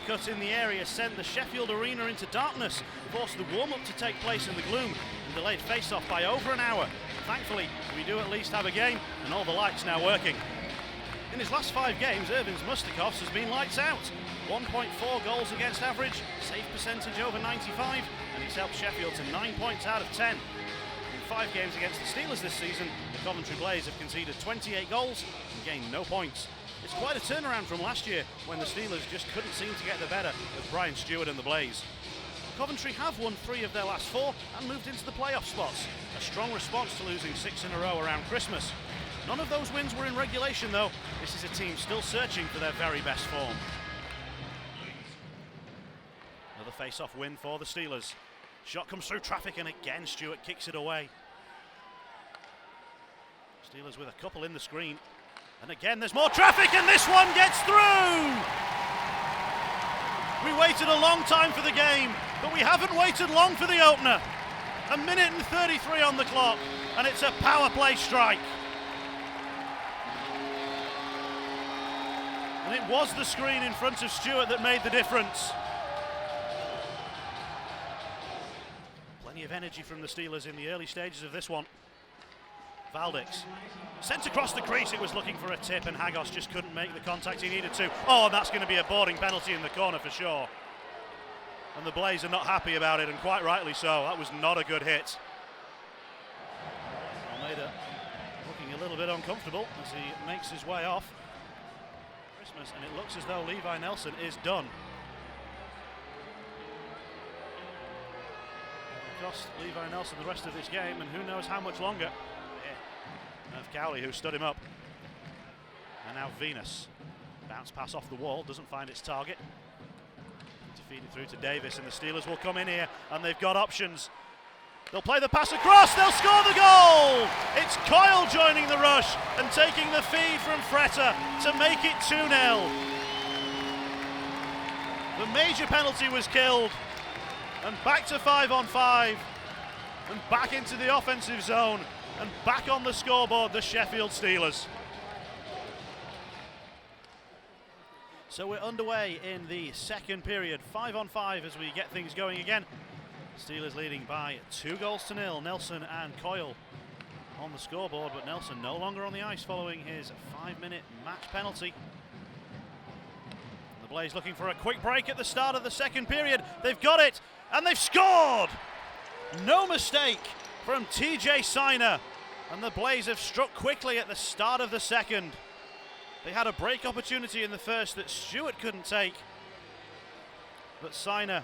cut in the area sent the Sheffield Arena into darkness, forced the warm-up to take place in the gloom, and delayed face-off by over an hour. Thankfully, we do at least have a game, and all the lights now working. In his last 5 games, Irvin's Mustakovs has been lights out. 1.4 goals against average, save percentage over 95, and he's helped Sheffield to 9 points out of 10. In 5 games against the Steelers this season, the Coventry Blaze have conceded 28 goals and gained no points. It's quite a turnaround from last year when the Steelers just couldn't seem to get the better of Brian Stewart and the Blaze. Coventry have won 3 of their last 4 and moved into the playoff spots, a strong response to losing 6 in a row around Christmas. None of those wins were in regulation though. This is a team still searching for their very best form. Another face-off win for the Steelers. Shot comes through traffic and again Stewart kicks it away. Steelers with a couple in the screen. And again there's more traffic and this one gets through! We waited a long time for the game, but we haven't waited long for the opener. 1 minute and 33 on the clock, and it's a power play strike. And it was the screen in front of Stewart that made the difference. Plenty of energy from the Steelers in the early stages of this one. Valdix sent across the crease. It was looking for a tip and Hagos just couldn't make the contact he needed to. Oh, and that's going to be a boarding penalty in the corner for sure. And the Blaze are not happy about it, and quite rightly so. That was not a good hit. Almeida looking a little bit uncomfortable as he makes his way off. Christmas, and it looks as though Levi Nelson is done. It cost Levi Nelson the rest of this game, and who knows how much longer. Of Cowley, who stood him up. And now Venus. Bounce pass off the wall, doesn't find its target. To feed it through to Davis, and the Steelers will come in here, and they've got options. They'll play the pass across, they'll score the goal! It's Coyle joining the rush and taking the feed from Fretter to make it 2-0. The major penalty was killed, and back to 5-on-5, and back into the offensive zone. And back on the scoreboard, the Sheffield Steelers. So we're underway in the second period, 5-on-5 as we get things going again. Steelers leading by 2-0. Nelson and Coyle on the scoreboard, but Nelson no longer on the ice following his 5-minute match penalty. And the Blaze looking for a quick break at the start of the second period. They've got it, and they've scored! No mistake from TJ Siner, and the Blaze have struck quickly at the start of the second. They had a break opportunity in the first that Stewart couldn't take, but Siner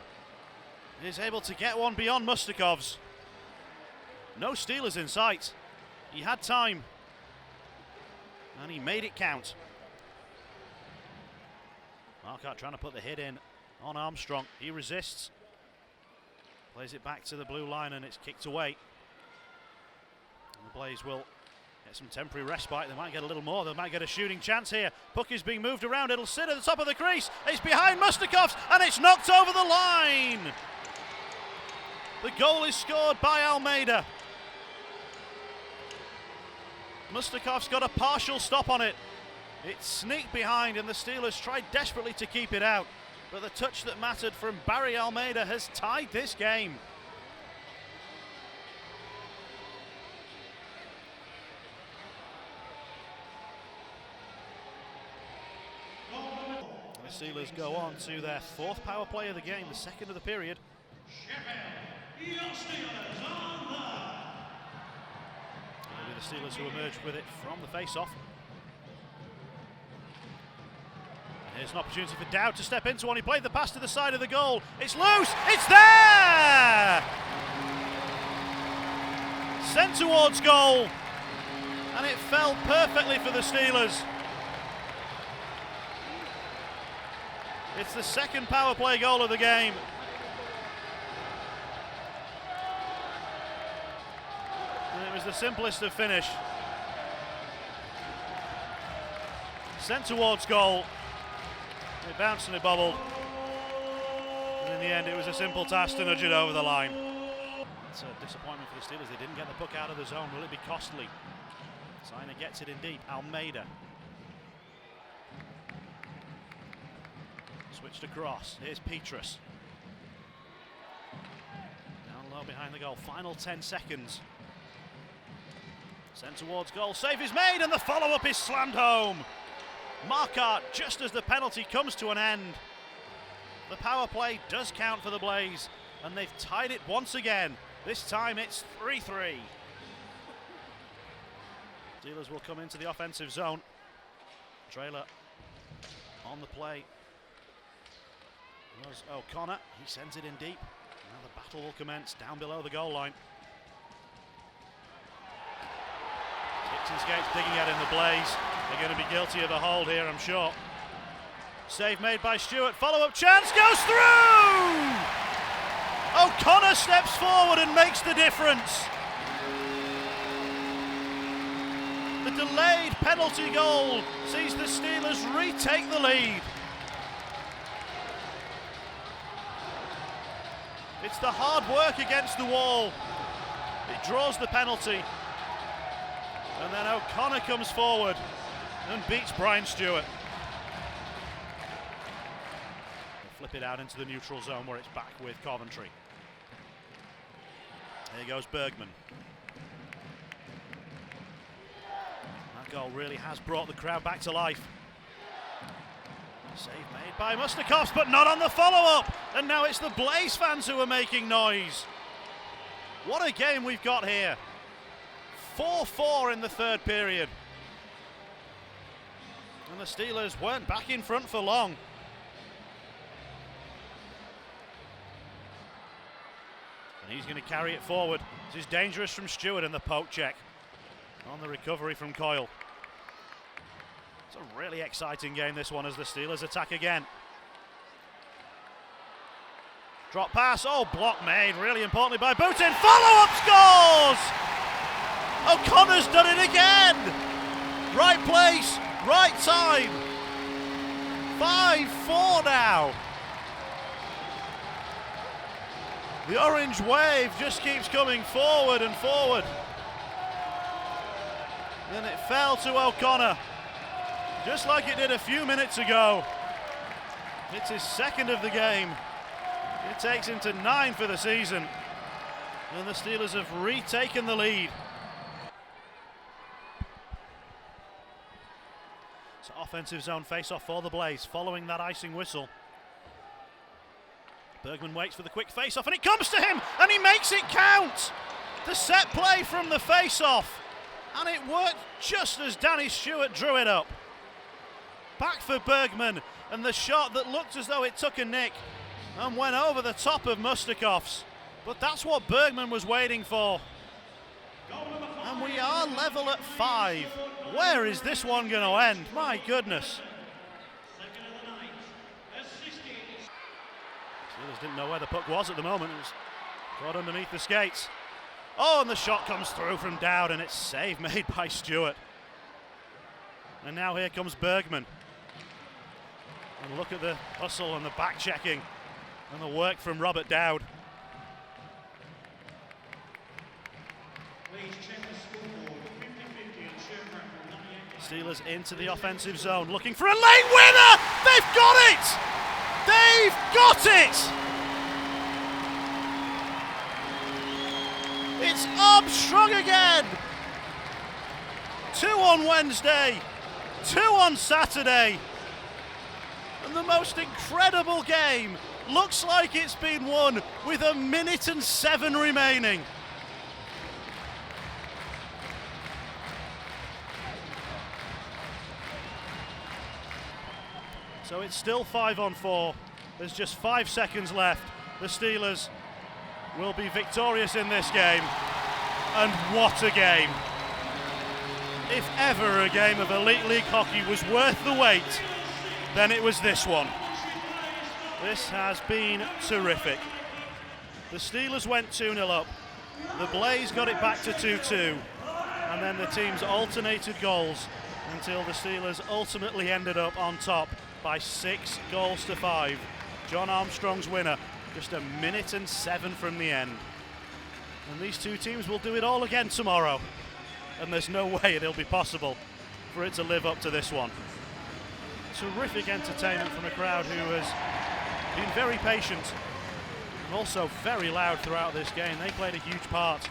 is able to get one beyond Mustakovs. No Steelers in sight. He had time, and he made it count. Marquardt trying to put the hit in on Armstrong. He resists, plays it back to the blue line, and it's kicked away. The Blaze will get some temporary respite. They might get a little more. They might get a shooting chance here. Puck is being moved around. It'll sit at the top of the crease. It's behind Mustakovs, and it's knocked over the line. The goal is scored by Almeida. Mustakovs got a partial stop on it. It sneaked behind, and the Steelers tried desperately to keep it out. But the touch that mattered from Barry Almeida has tied this game. The Steelers go on to their 4th power play of the game, the 2nd of the period. It'll be the Steelers who emerge with it from the face-off. Here's an opportunity for Dowd to step into one. He played the pass to the side of the goal. It's loose, it's there! Sent towards goal, and it fell perfectly for the Steelers. It's the 2nd power play goal of the game. And it was the simplest of finish. Sent towards goal. It bounced and it bobbled. And in the end, it was a simple task to nudge it over the line. It's a disappointment for the Steelers. They didn't get the puck out of the zone. Will it be costly? Siner gets it in deep. Almeida. Switched across, here's Petrus. Down low behind the goal, final 10 seconds. Sent towards goal, save is made and the follow-up is slammed home. Marquardt just as the penalty comes to an end. The power play does count for the Blaze and they've tied it once again. This time it's 3-3. Steelers will come into the offensive zone. Trailer on the play was O'Connor. He sends it in deep. Now the battle will commence down below the goal line. Skates digging at in the Blaze. They're going to be guilty of a hold here, I'm sure. Save made by Stewart. Follow-up chance goes through! O'Connor steps forward and makes the difference. The delayed penalty goal sees the Steelers retake the lead. It's the hard work against the wall. It draws the penalty. And then O'Connor comes forward and beats Brian Stewart. They'll flip it out into the neutral zone where it's back with Coventry. There goes Bergman. That goal really has brought the crowd back to life. Save made by Mustakovs, but not on the follow-up. And now it's the Blaze fans who are making noise. What a game we've got here. 4-4 in the third period. And the Steelers weren't back in front for long. And he's going to carry it forward. This is dangerous from Stewart and the poke check on the recovery from Coyle. It's a really exciting game, this one, as the Steelers attack again. Drop pass, oh, block made, really importantly by Boutin. Follow-up scores! O'Connor's done it again! Right place, right time. 5-4 now. The orange wave just keeps coming forward and forward. Then it fell to O'Connor, just like it did a few minutes ago. It's his second of the game. It takes him to 9 for the season. And the Steelers have retaken the lead. So offensive zone face-off for the Blaze, following that icing whistle. Bergman waits for the quick face-off, and it comes to him, and he makes it count! The set play from the face-off, and it worked just as Danny Stewart drew it up. Back for Bergman, and the shot that looked as though it took a nick and went over the top of Mustakovs. But that's what Bergman was waiting for. And we are level at 5. Where is this one going to end? My goodness. Steelers didn't know where the puck was at the moment. It was caught underneath the skates. Oh, and the shot comes through from Dowd, and it's save made by Stewart. And now here comes Bergman. And look at the hustle and the back checking and the work from Robert Dowd. Steelers into the offensive zone, looking for a late winner! They've got it! They've got it! It's Armstrong again! 2 on Wednesday, 2 on Saturday. And the most incredible game looks like it's been won with 1 minute and 7 remaining. So it's still 5 on 4. There's just 5 seconds left. The Steelers will be victorious in this game. And what a game. If ever a game of Elite League hockey was worth the wait, then it was this one. This has been terrific. The Steelers went 2-0 up. The Blaze got it back to 2-2. And then the teams alternated goals until the Steelers ultimately ended up on top by 6 goals to 5. John Armstrong's winner, just 1 minute and 7 from the end. And these two teams will do it all again tomorrow. And there's no way it'll be possible for it to live up to this one. terrific entertainment from a crowd who has been very patient and also very loud throughout this game. They played a huge part.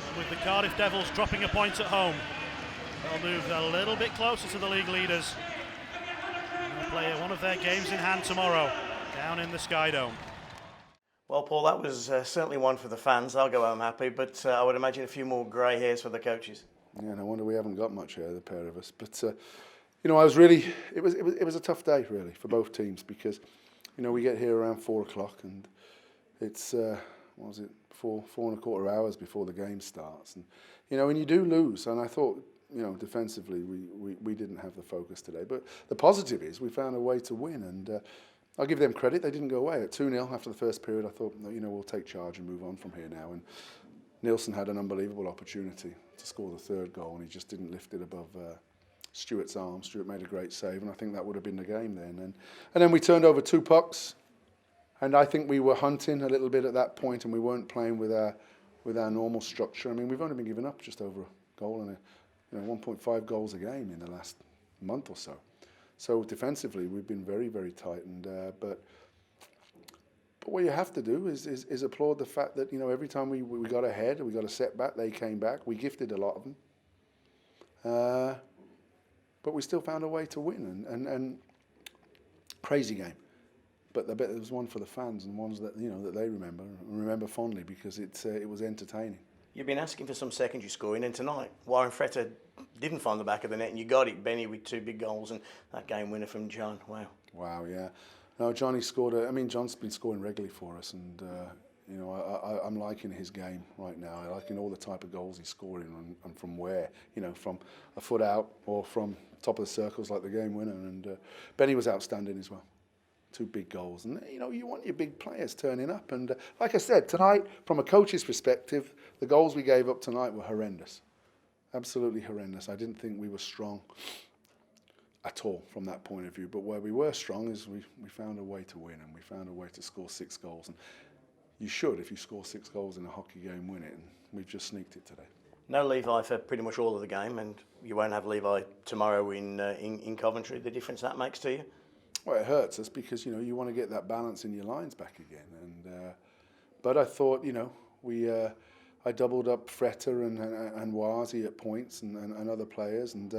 And with the Cardiff Devils dropping a point at home, they'll move a little bit closer to the league leaders. They'll play one of their games in hand tomorrow down in the Sky Dome. Well, Paul, that was certainly one for the fans. I'll go home happy, but I would imagine a few more grey hairs for the coaches. Yeah, no wonder we haven't got much hair, the pair of us. But you know, I was really. It was a tough day, really, for both teams because, you know, we get here around 4 o'clock and it's what was it, four and a quarter hours before the game starts, and you know, and you do lose. And I thought, you know, defensively we didn't have the focus today. But the positive is we found a way to win, and I'll give them credit. They didn't go away. At 2-0 after the first period, I thought, you know, we'll take charge and move on from here now. And Nielsen had an unbelievable opportunity to score the third goal, and he just didn't lift it above Stuart's arm. Stuart made a great save, and I think that would have been the game then. And then we turned over 2 pucks, and I think we were hunting a little bit at that point, and we weren't playing with our normal structure. I mean, we've only been giving up just over a goal and 1.5 goals a game in the last month or so. So defensively, we've been very, very tight, and but what you have to do is applaud the fact that, you know, every time we got ahead, we got a setback, they came back. We gifted a lot of them, but we still found a way to win. And crazy game, but I bet there was one for the fans and ones that, you know, that they remember fondly because it was entertaining. You've been asking for some secondary scoring, and tonight Warren Fretter didn't find the back of the net, and you got it, Benny, with 2 big goals and that game winner from John. Wow. Wow, yeah. No, Johnny scored. I mean, John's been scoring regularly for us, and you know, I'm liking his game right now. I'm liking all the type of goals he's scoring, and from where, you know, from a foot out or from top of the circles like the game winner. And Benny was outstanding as well. 2 big goals, and you know, you want your big players turning up. And like I said, tonight, from a coach's perspective, the goals we gave up tonight were horrendous, absolutely horrendous. I didn't think we were strong at all from that point of view. But where we were strong is we found a way to win, and we found a way to score 6 goals. And you should, if you score 6 goals in a hockey game, win it. And we've just sneaked it today. No Levi for pretty much all of the game, and you won't have Levi tomorrow in Coventry. The difference that makes to you? Well, it hurts us because, you know, you want to get that balance in your lines back again. And but I thought, you know, I doubled up Fretter and Wazi at points and other players, and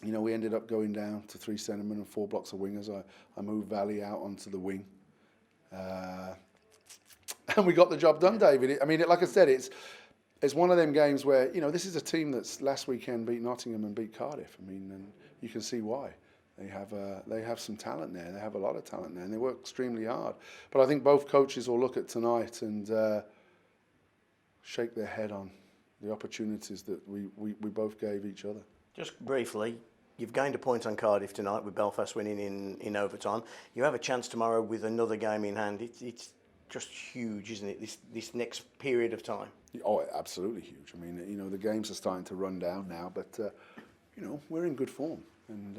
you know, we ended up going down to 3 centremen and 4 blocks of wingers. I moved Valley out onto the wing, and we got the job done, David. I mean, like I said, it's one of them games where, you know, this is a team that's last weekend beat Nottingham and beat Cardiff. I mean, and you can see why. They have some talent there. They have a lot of talent there, and they work extremely hard. But I think both coaches will look at tonight and shake their head on the opportunities that we both gave each other. Just briefly, you've gained a point on Cardiff tonight with Belfast winning in overtime. You have a chance tomorrow with another game in hand. It's just huge, isn't it? This next period of time. Oh, absolutely huge. I mean, you know, the games are starting to run down now, but you know, we're in good form. And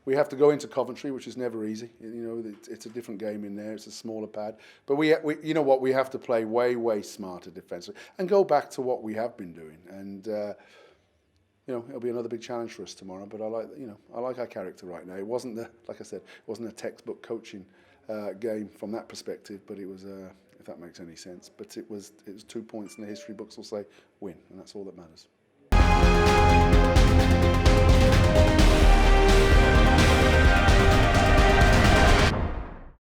we have to go into Coventry, which is never easy. You know, it's a different game in there. It's a smaller pad. But we you know what, we have to play way smarter defensively and go back to what we have been doing. And you know, it'll be another big challenge for us tomorrow. But I like our character right now. It wasn't like I said, it wasn't a textbook coaching game from that perspective. But it was, if that makes any sense. But it was 2 points in the history books will say win, and that's all that matters.